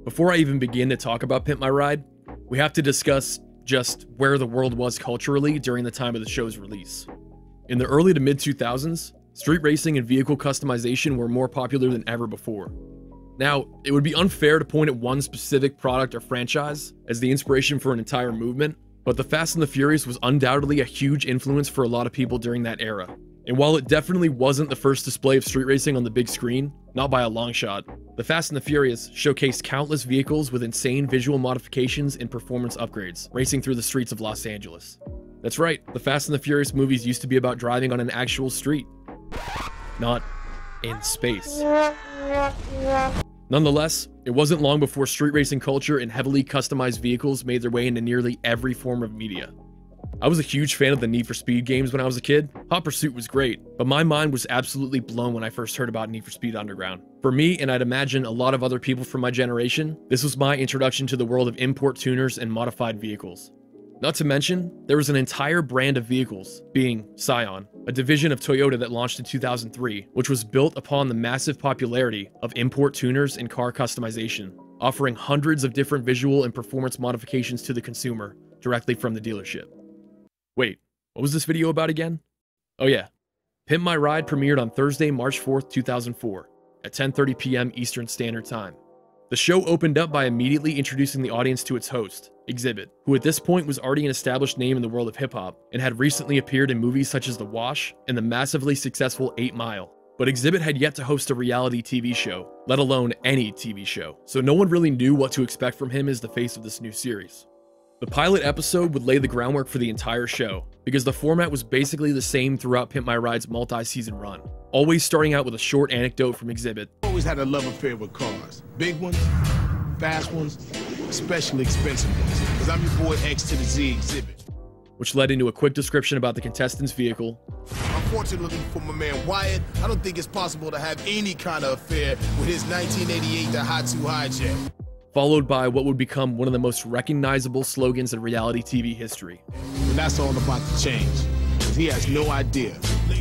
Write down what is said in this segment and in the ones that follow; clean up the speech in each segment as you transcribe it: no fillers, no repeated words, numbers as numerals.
Before I even begin to talk about Pimp My Ride, we have to discuss just where the world was culturally during the time of the show's release. In the early to mid 2000s, street racing and vehicle customization were more popular than ever before. Now, it would be unfair to point at one specific product or franchise as the inspiration for an entire movement, but the Fast and the Furious was undoubtedly a huge influence for a lot of people during that era. And while it definitely wasn't the first display of street racing on the big screen, not by a long shot, the Fast and the Furious showcased countless vehicles with insane visual modifications and performance upgrades, racing through the streets of Los Angeles. That's right, the Fast and the Furious movies used to be about driving on an actual street, not in space. Nonetheless, it wasn't long before street racing culture and heavily customized vehicles made their way into nearly every form of media. I was a huge fan of the Need for Speed games when I was a kid. Hot Pursuit was great, but my mind was absolutely blown when I first heard about Need for Speed Underground. For me, and I'd imagine a lot of other people from my generation, this was my introduction to the world of import tuners and modified vehicles. Not to mention, there was an entire brand of vehicles, being Scion, a division of Toyota that launched in 2003, which was built upon the massive popularity of import tuners and car customization, offering hundreds of different visual and performance modifications to the consumer directly from the dealership. Wait, what was this video about again? Oh yeah, Pimp My Ride premiered on Thursday, March 4th, 2004, at 10:30 p.m. Eastern Standard Time. The show opened up by immediately introducing the audience to its host, Xzibit, who at this point was already an established name in the world of hip-hop and had recently appeared in movies such as The Wash and the massively successful 8 Mile. But Xzibit had yet to host a reality TV show, let alone any TV show, so no one really knew what to expect from him as the face of this new series. The pilot episode would lay the groundwork for the entire show, because the format was basically the same throughout Pimp My Ride's multi-season run, always starting out with a short anecdote from Xzibit. Always had a love affair with cars. Big ones, fast ones, especially expensive ones. Because I'm your boy X to the Z Xzibit. Which led into a quick description about the contestant's vehicle. Unfortunately for my man Wyatt, I don't think it's possible to have any kind of affair with his 1988 Daihatsu Hijack. Followed by what would become one of the most recognizable slogans in reality TV history. And that's all about to change, because he has no idea.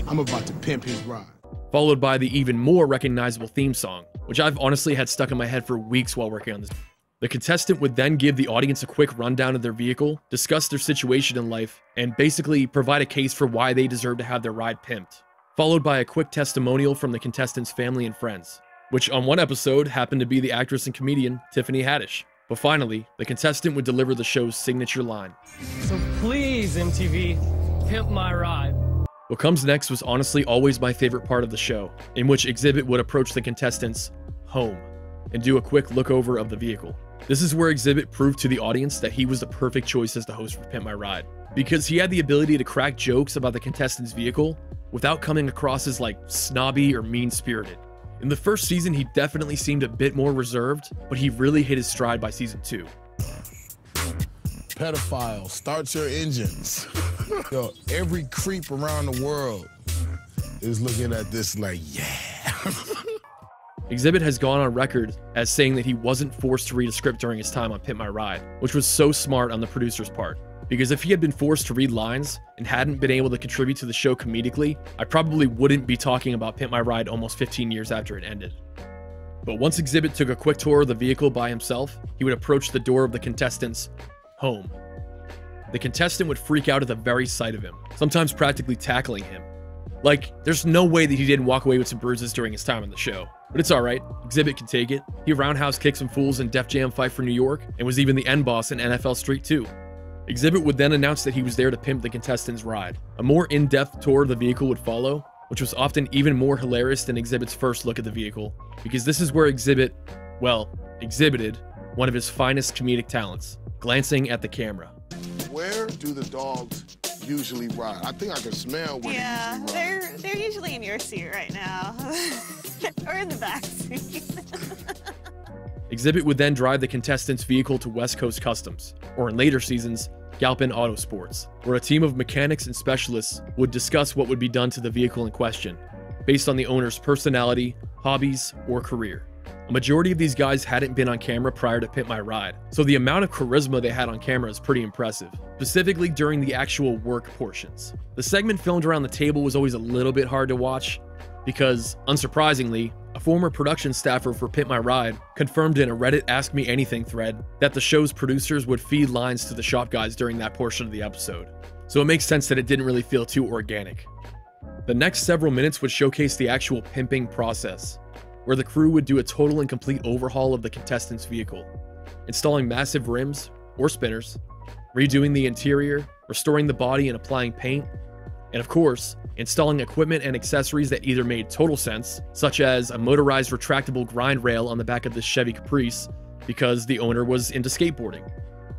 I'm about to pimp his ride. Followed by the even more recognizable theme song, which I've honestly had stuck in my head for weeks while working on this. The contestant would then give the audience a quick rundown of their vehicle, discuss their situation in life, and basically provide a case for why they deserve to have their ride pimped. Followed by a quick testimonial from the contestant's family and friends, which on one episode happened to be the actress and comedian Tiffany Haddish. But finally, the contestant would deliver the show's signature line. So please, MTV, pimp my ride. What comes next was honestly always my favorite part of the show, in which Xzibit would approach the contestant's home and do a quick look over of the vehicle. This is where Xzibit proved to the audience that he was the perfect choice as the host for Pimp My Ride, because he had the ability to crack jokes about the contestant's vehicle without coming across as like snobby or mean-spirited. In the first season, he definitely seemed a bit more reserved, but he really hit his stride by season 2. Pedophile, start your engines. Yo, every creep around the world is looking at this like, yeah. Xzibit has gone on record as saying that he wasn't forced to read a script during his time on Pimp My Ride, which was so smart on the producer's part. Because if he had been forced to read lines and hadn't been able to contribute to the show comedically, I probably wouldn't be talking about Pimp My Ride almost 15 years after it ended. But once Xzibit took a quick tour of the vehicle by himself, he would approach the door of the contestant's home. The contestant would freak out at the very sight of him, sometimes practically tackling him. Like, there's no way that he didn't walk away with some bruises during his time on the show. But it's alright, Xzibit can take it. He roundhouse kicked some fools in Def Jam Fight for New York, and was even the end boss in NFL Street 2. Xzibit would then announce that he was there to pimp the contestant's ride. A more in-depth tour of the vehicle would follow, which was often even more hilarious than Xzibit's first look at the vehicle, because this is where Xzibit, well, exhibited one of his finest comedic talents, glancing at the camera. Where do the dogs usually ride? I think I can smell where they usually ride. They're usually in your seat right now, or in the back seat. Xzibit would then drive the contestant's vehicle to West Coast Customs, or in later seasons, Galpin Autosports, where a team of mechanics and specialists would discuss what would be done to the vehicle in question, based on the owner's personality, hobbies, or career. A majority of these guys hadn't been on camera prior to Pimp My Ride, so the amount of charisma they had on camera is pretty impressive, specifically during the actual work portions. The segment filmed around the table was always a little bit hard to watch, because, unsurprisingly, a former production staffer for Pimp My Ride confirmed in a Reddit Ask Me Anything thread that the show's producers would feed lines to the shop guys during that portion of the episode. So it makes sense that it didn't really feel too organic. The next several minutes would showcase the actual pimping process, where the crew would do a total and complete overhaul of the contestant's vehicle, installing massive rims or spinners, redoing the interior, restoring the body and applying paint, and of course, installing equipment and accessories that either made total sense, such as a motorized retractable grind rail on the back of this Chevy Caprice because the owner was into skateboarding,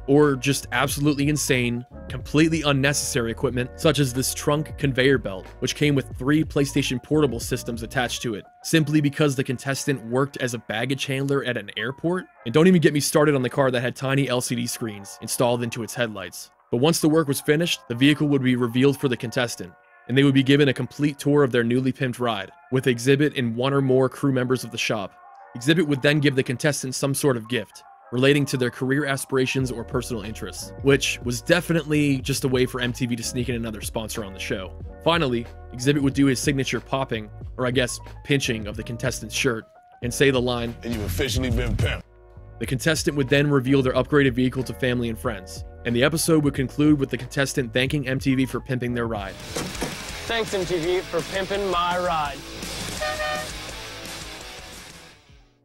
or just absolutely insane, completely unnecessary equipment such as this trunk conveyor belt, which came with 3 PlayStation Portable systems attached to it, simply because the contestant worked as a baggage handler at an airport. And don't even get me started on the car that had tiny LCD screens installed into its headlights. But once the work was finished, the vehicle would be revealed for the contestant, and they would be given a complete tour of their newly pimped ride, with Xzibit and 1 or more crew members of the shop. Xzibit would then give the contestant some sort of gift, relating to their career aspirations or personal interests, which was definitely just a way for MTV to sneak in another sponsor on the show. Finally, Xzibit would do his signature popping, or I guess pinching, of the contestant's shirt, and say the line, "And you've officially been pimped." The contestant would then reveal their upgraded vehicle to family and friends, and the episode would conclude with the contestant thanking MTV for pimping their ride. Thanks, MTV, for pimping my ride.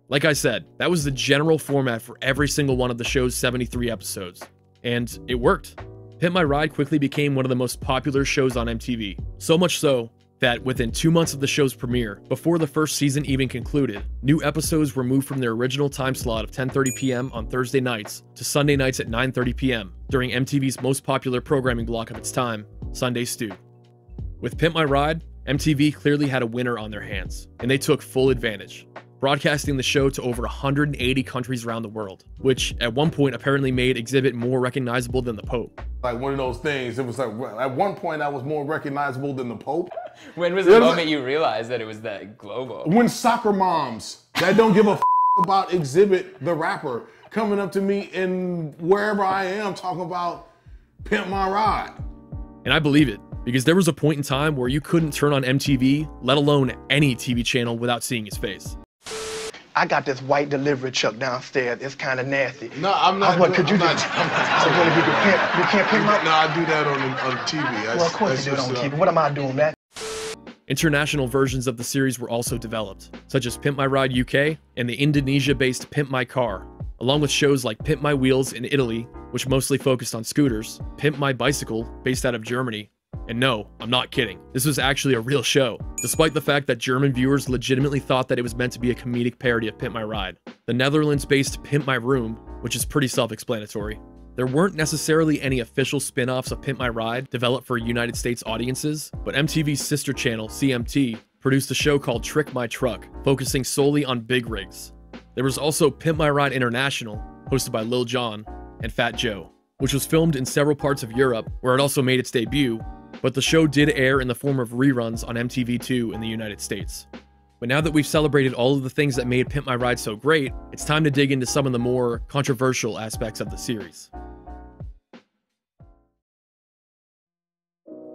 Like I said, that was the general format for every single one of the show's 73 episodes, and it worked. Pimp My Ride quickly became one of the most popular shows on MTV, so much so that within 2 months of the show's premiere, before the first season even concluded, new episodes were moved from their original time slot of 10:30 p.m. on Thursday nights to Sunday nights at 9:30 p.m. during MTV's most popular programming block of its time, Sunday Stew. With Pimp My Ride, MTV clearly had a winner on their hands, and they took full advantage, broadcasting the show to over 180 countries around the world, which at one point apparently made Xzibit more recognizable than the Pope. Like one of those things, it was like, at one point I was more recognizable than the Pope. When was the moment you realized that it was that global? When soccer moms that don't give a about Xzibit, the rapper, coming up to me in wherever I am talking about Pimp My Ride. And I believe it, because there was a point in time where you couldn't turn on MTV, let alone any TV channel, without seeing his face. I got this white delivery truck downstairs. It's kind of nasty. No, I'm not. What could you do? So what if you can't pick my? No, I do that on TV. Well, of course you do it on TV. What am I doing that? International versions of the series were also developed, such as Pimp My Ride UK and the Indonesia-based Pimp My Car, along with shows like Pimp My Wheels in Italy, which mostly focused on scooters, Pimp My Bicycle, based out of Germany, and no, I'm not kidding, this was actually a real show, despite the fact that German viewers legitimately thought that it was meant to be a comedic parody of Pimp My Ride. The Netherlands-based Pimp My Room, which is pretty self-explanatory. There weren't necessarily any official spin-offs of Pimp My Ride developed for United States audiences, but MTV's sister channel, CMT, produced a show called Trick My Truck, focusing solely on big rigs. There was also Pimp My Ride International, hosted by Lil Jon and Fat Joe, which was filmed in several parts of Europe, where it also made its debut, but the show did air in the form of reruns on MTV2 in the United States. But now that we've celebrated all of the things that made Pimp My Ride so great, it's time to dig into some of the more controversial aspects of the series.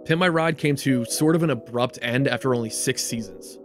Pimp My Ride came to sort of an abrupt end after only 6 seasons.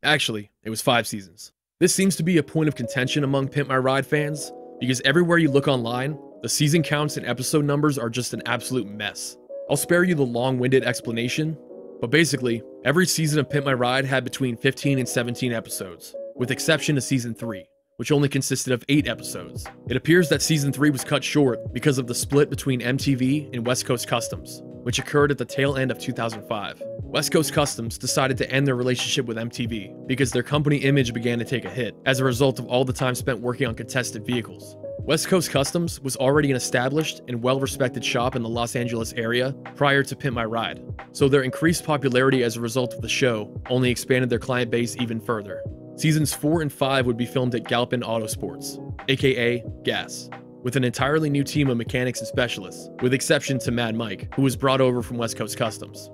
Actually, it was 5 seasons. This seems to be a point of contention among Pimp My Ride fans, because everywhere you look online, the season counts and episode numbers are just an absolute mess. I'll spare you the long-winded explanation, but basically, every season of Pimp My Ride had between 15 and 17 episodes, with exception to season 3, which only consisted of 8 episodes. It appears that season 3 was cut short because of the split between MTV and West Coast Customs, which occurred at the tail end of 2005. West Coast Customs decided to end their relationship with MTV because their company image began to take a hit as a result of all the time spent working on contested vehicles. West Coast Customs was already an established and well-respected shop in the Los Angeles area prior to Pimp My Ride, so their increased popularity as a result of the show only expanded their client base even further. Seasons 4 and 5 would be filmed at Galpin Autosports, aka GAS, with an entirely new team of mechanics and specialists, with exception to Mad Mike, who was brought over from West Coast Customs.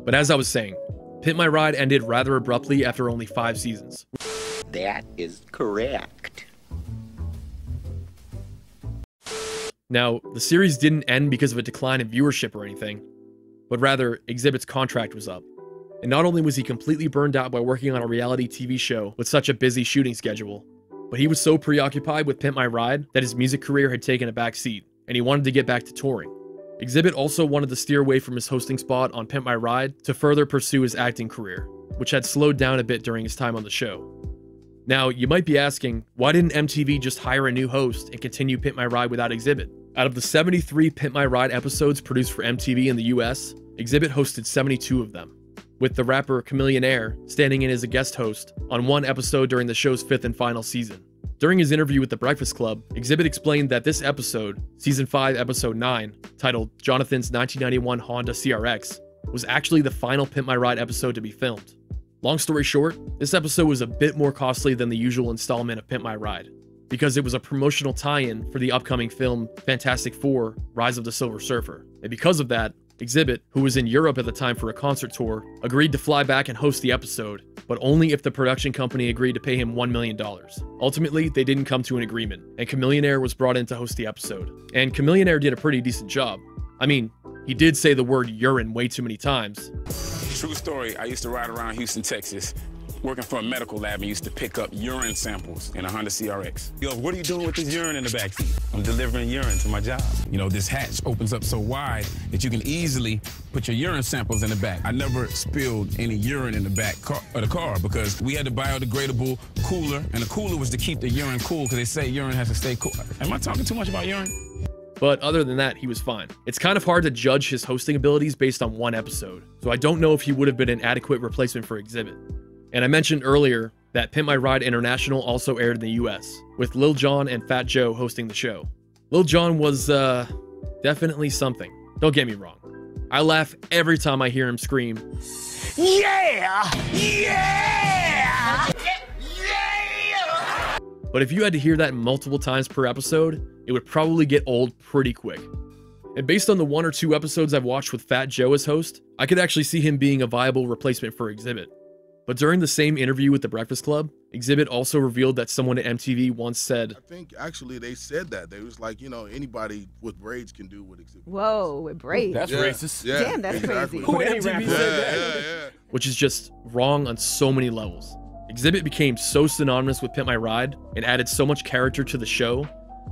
But as I was saying, Pimp My Ride ended rather abruptly after only 5 seasons. That is correct. Now, the series didn't end because of a decline in viewership or anything, but rather Xzibit's contract was up. And not only was he completely burned out by working on a reality TV show with such a busy shooting schedule, but he was so preoccupied with Pimp My Ride that his music career had taken a back seat, and he wanted to get back to touring. Xzibit also wanted to steer away from his hosting spot on Pimp My Ride to further pursue his acting career, which had slowed down a bit during his time on the show. Now, you might be asking, why didn't MTV just hire a new host and continue Pimp My Ride without Xzibit? Out of the 73 Pimp My Ride episodes produced for MTV in the US, Xzibit hosted 72 of them, with the rapper Chameleonaire standing in as a guest host on one episode during the show's 5th and final season. During his interview with The Breakfast Club, Xzibit explained that this episode, Season 5, Episode 9, titled Jonathan's 1991 Honda CRX, was actually the final Pimp My Ride episode to be filmed. Long story short, this episode was a bit more costly than the usual installment of Pimp My Ride, because it was a promotional tie-in for the upcoming film Fantastic Four: Rise of the Silver Surfer. And because of that, Xzibit, who was in Europe at the time for a concert tour, agreed to fly back and host the episode, but only if the production company agreed to pay him $1 million. Ultimately, they didn't come to an agreement, and Chameleonaire was brought in to host the episode. And Chameleonaire did a pretty decent job. I mean, he did say the word urine way too many times. True story, I used to ride around Houston, Texas, working for a medical lab, and used to pick up urine samples in a Honda CRX. Yo, what are you doing with this urine in the backseat? I'm delivering urine to my job. You know, this hatch opens up so wide that you can easily put your urine samples in the back. I never spilled any urine in the back of the car because we had a biodegradable cooler, and the cooler was to keep the urine cool because they say urine has to stay cool. Am I talking too much about urine? But other than that, he was fine. It's kind of hard to judge his hosting abilities based on one episode, so I don't know if he would have been an adequate replacement for Xzibit. And I mentioned earlier that Pimp My Ride International also aired in the US, with Lil Jon and Fat Joe hosting the show. Lil Jon was, definitely something. Don't get me wrong. I laugh every time I hear him scream, "Yeah! Yeah! Yeah!" But if you had to hear that multiple times per episode, it would probably get old pretty quick. And based on the 1 or 2 episodes I've watched with Fat Joe as host, I could actually see him being a viable replacement for Xzibit. But during the same interview with The Breakfast Club, Xzibit also revealed that someone at MTV once said, I think actually they said that. They was like, you know, anybody with braids can do what Xzibit. Whoa, with braids. That's racist. Yeah, Damn, that's exactly. crazy. Who MTV said that? Yeah. which is just wrong on so many levels. Xzibit became so synonymous with Pimp My Ride and added so much character to the show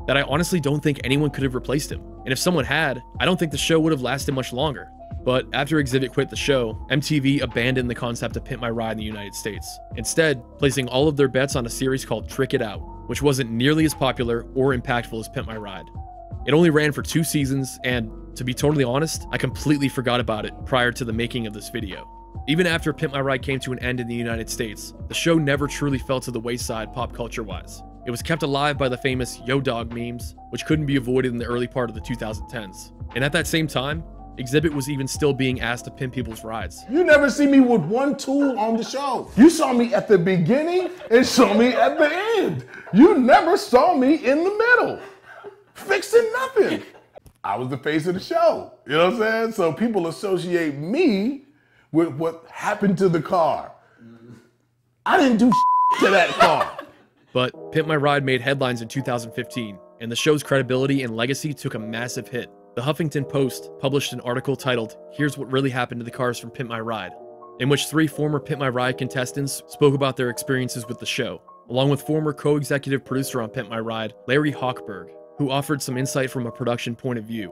that I honestly don't think anyone could have replaced him. And if someone had, I don't think the show would have lasted much longer. But after Xzibit quit the show, MTV abandoned the concept of Pimp My Ride in the United States, instead placing all of their bets on a series called Trick It Out, which wasn't nearly as popular or impactful as Pimp My Ride. It only ran for 2 seasons, and to be totally honest, I completely forgot about it prior to the making of this video. Even after Pimp My Ride came to an end in the United States, the show never truly fell to the wayside pop culture-wise. It was kept alive by the famous Yo Dog memes, which couldn't be avoided in the early part of the 2010s. And at that same time, Xzibit was even still being asked to pimp people's rides. You never see me with one tool on the show. You saw me at the beginning and saw me at the end. You never saw me in the middle, fixing nothing. I was the face of the show. You know what I'm saying? So people associate me with what happened to the car. I didn't do to that car. But Pimp My Ride made headlines in 2015, and the show's credibility and legacy took a massive hit. The Huffington Post published an article titled, "Here's What Really Happened to the Cars from Pimp My Ride," in which 3 former Pimp My Ride contestants spoke about their experiences with the show, along with former co-executive producer on Pimp My Ride, Larry Hochberg, who offered some insight from a production point of view.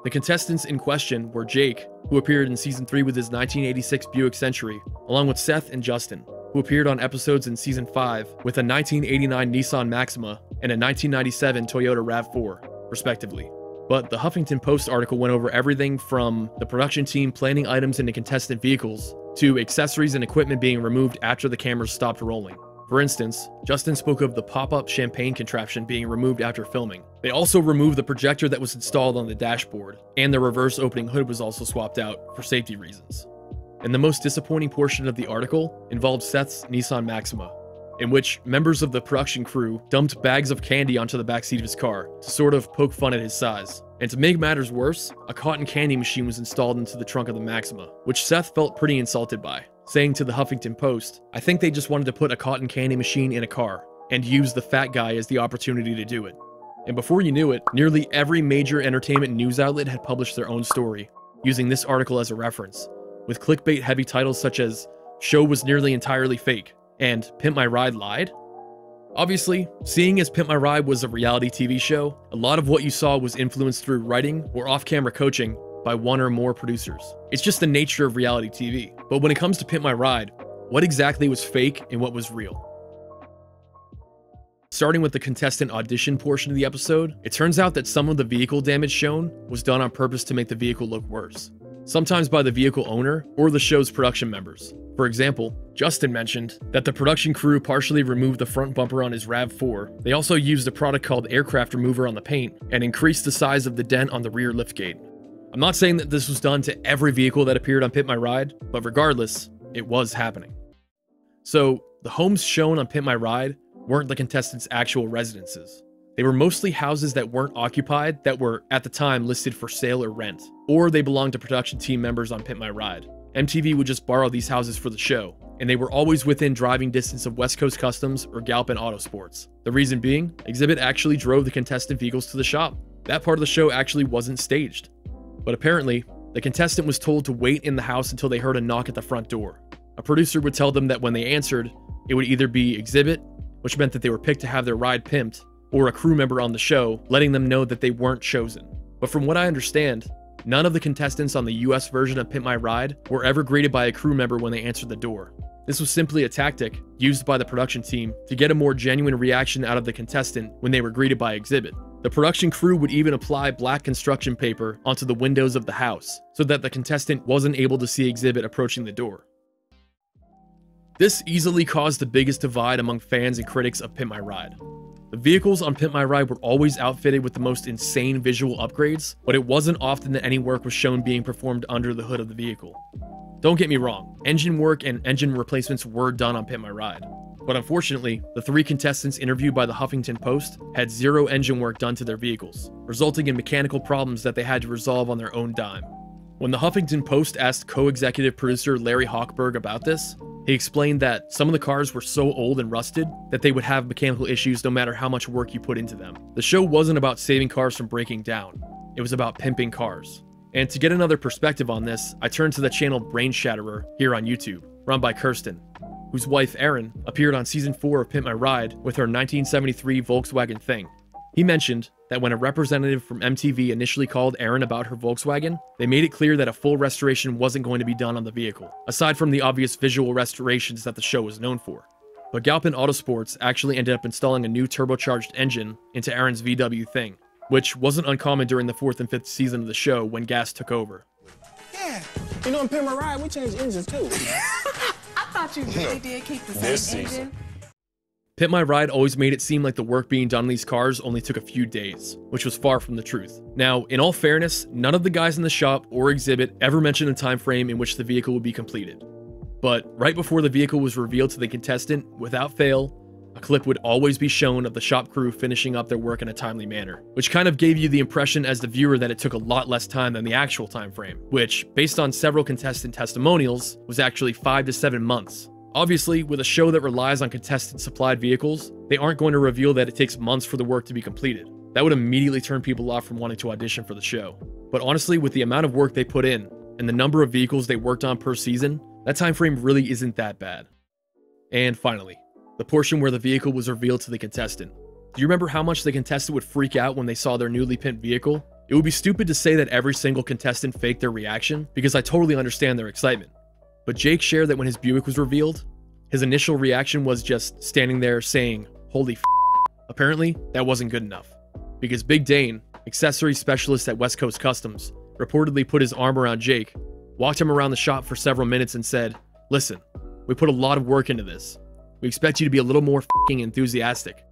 The contestants in question were Jake, who appeared in Season 3 with his 1986 Buick Century, along with Seth and Justin, who appeared on episodes in Season 5 with a 1989 Nissan Maxima and a 1997 Toyota RAV4, respectively. But the Huffington Post article went over everything from the production team planning items into contestant vehicles to accessories and equipment being removed after the cameras stopped rolling. For instance, Justin spoke of the pop-up champagne contraption being removed after filming. They also removed the projector that was installed on the dashboard, and the reverse opening hood was also swapped out for safety reasons. And the most disappointing portion of the article involved Seth's Nissan Maxima, in which members of the production crew dumped bags of candy onto the backseat of his car to sort of poke fun at his size. And to make matters worse, a cotton candy machine was installed into the trunk of the Maxima, which Seth felt pretty insulted by, saying to the Huffington Post, "I think they just wanted to put a cotton candy machine in a car and use the fat guy as the opportunity to do it." And before you knew it, nearly every major entertainment news outlet had published their own story, using this article as a reference. with clickbait-heavy titles such as "Show was nearly entirely fake" and "Pimp My Ride lied"? Obviously, seeing as Pimp My Ride was a reality TV show, a lot of what you saw was influenced through writing or off-camera coaching by one or more producers. It's just the nature of reality TV. But when it comes to Pimp My Ride, what exactly was fake and what was real? Starting with the contestant audition portion of the episode, it turns out that some of the vehicle damage shown was done on purpose to make the vehicle look worse, sometimes by the vehicle owner or the show's production members. For example, Justin mentioned that the production crew partially removed the front bumper on his RAV4. They also used a product called aircraft remover on the paint and increased the size of the dent on the rear liftgate. I'm not saying that this was done to every vehicle that appeared on Pimp My Ride, but regardless, it was happening. So, the homes shown on Pimp My Ride weren't the contestants' actual residences. They were mostly houses that weren't occupied that were, at the time, listed for sale or rent, or they belonged to production team members on Pimp My Ride. MTV would just borrow these houses for the show, and they were always within driving distance of West Coast Customs or Galpin Autosports. The reason being, Xzibit actually drove the contestant vehicles to the shop. That part of the show actually wasn't staged. But apparently, the contestant was told to wait in the house until they heard a knock at the front door. A producer would tell them that when they answered, it would either be Xzibit, which meant that they were picked to have their ride pimped, or a crew member on the show, letting them know that they weren't chosen. But from what I understand, none of the contestants on the US version of Pimp My Ride were ever greeted by a crew member when they answered the door. This was simply a tactic used by the production team to get a more genuine reaction out of the contestant when they were greeted by Xzibit. The production crew would even apply black construction paper onto the windows of the house so that the contestant wasn't able to see Xzibit approaching the door. This easily caused the biggest divide among fans and critics of Pimp My Ride. The vehicles on Pimp My Ride were always outfitted with the most insane visual upgrades, but it wasn't often that any work was shown being performed under the hood of the vehicle. Don't get me wrong, engine work and engine replacements were done on Pimp My Ride. But unfortunately, the 3 contestants interviewed by the Huffington Post had 0 engine work done to their vehicles, resulting in mechanical problems that they had to resolve on their own dime. When the Huffington Post asked co-executive producer Larry Hochberg about this, he explained that some of the cars were so old and rusted that they would have mechanical issues no matter how much work you put into them. The show wasn't about saving cars from breaking down, it was about pimping cars. And to get another perspective on this, I turned to the channel Brain Shatterer here on YouTube, run by Kirsten, whose wife Erin appeared on season 4 of Pimp My Ride with her 1973 Volkswagen Thing. He mentioned that when a representative from MTV initially called Erin about her Volkswagen, they made it clear that a full restoration wasn't going to be done on the vehicle, aside from the obvious visual restorations that the show was known for. But Galpin Autosports actually ended up installing a new turbocharged engine into Erin's VW Thing, which wasn't uncommon during the 4th and 5th season of the show when gas took over. Yeah, you know in Pimp My Ride, we changed engines too. I thought you really did keep the same engine. Pimp My Ride always made it seem like the work being done on these cars only took a few days, which was far from the truth. Now, in all fairness, none of the guys in the shop or Xzibit ever mentioned a time frame in which the vehicle would be completed. But right before the vehicle was revealed to the contestant, without fail, a clip would always be shown of the shop crew finishing up their work in a timely manner, which kind of gave you the impression as the viewer that it took a lot less time than the actual time frame, which, based on several contestant testimonials, was actually 5 to 7 months. Obviously, with a show that relies on contestant-supplied vehicles, they aren't going to reveal that it takes months for the work to be completed. That would immediately turn people off from wanting to audition for the show. But honestly, with the amount of work they put in, and the number of vehicles they worked on per season, that time frame really isn't that bad. And finally, the portion where the vehicle was revealed to the contestant. Do you remember how much the contestant would freak out when they saw their newly pimped vehicle? It would be stupid to say that every single contestant faked their reaction, because I totally understand their excitement. But Jake shared that when his Buick was revealed, his initial reaction was just standing there saying, "Holy f***." Apparently, that wasn't good enough, because Big Dane, accessory specialist at West Coast Customs, reportedly put his arm around Jake, walked him around the shop for several minutes and said, "Listen, we put a lot of work into this. We expect you to be a little more f***ing enthusiastic."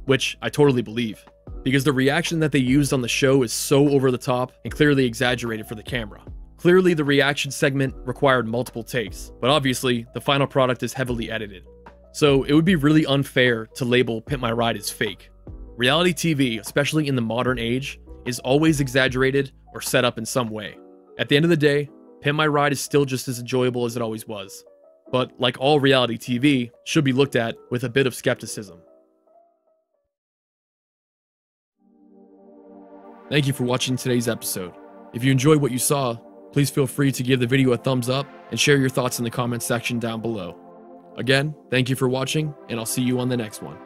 Which I totally believe, because the reaction that they used on the show is so over the top and clearly exaggerated for the camera. Clearly, the reaction segment required multiple takes, but obviously, the final product is heavily edited. So it would be really unfair to label Pimp My Ride as fake. Reality TV, especially in the modern age, is always exaggerated or set up in some way. At the end of the day, Pimp My Ride is still just as enjoyable as it always was. But like all reality TV, should be looked at with a bit of skepticism. Thank you for watching today's episode. If you enjoyed what you saw, please feel free to give the video a thumbs up and share your thoughts in the comments section down below. Again, thank you for watching, and I'll see you on the next one.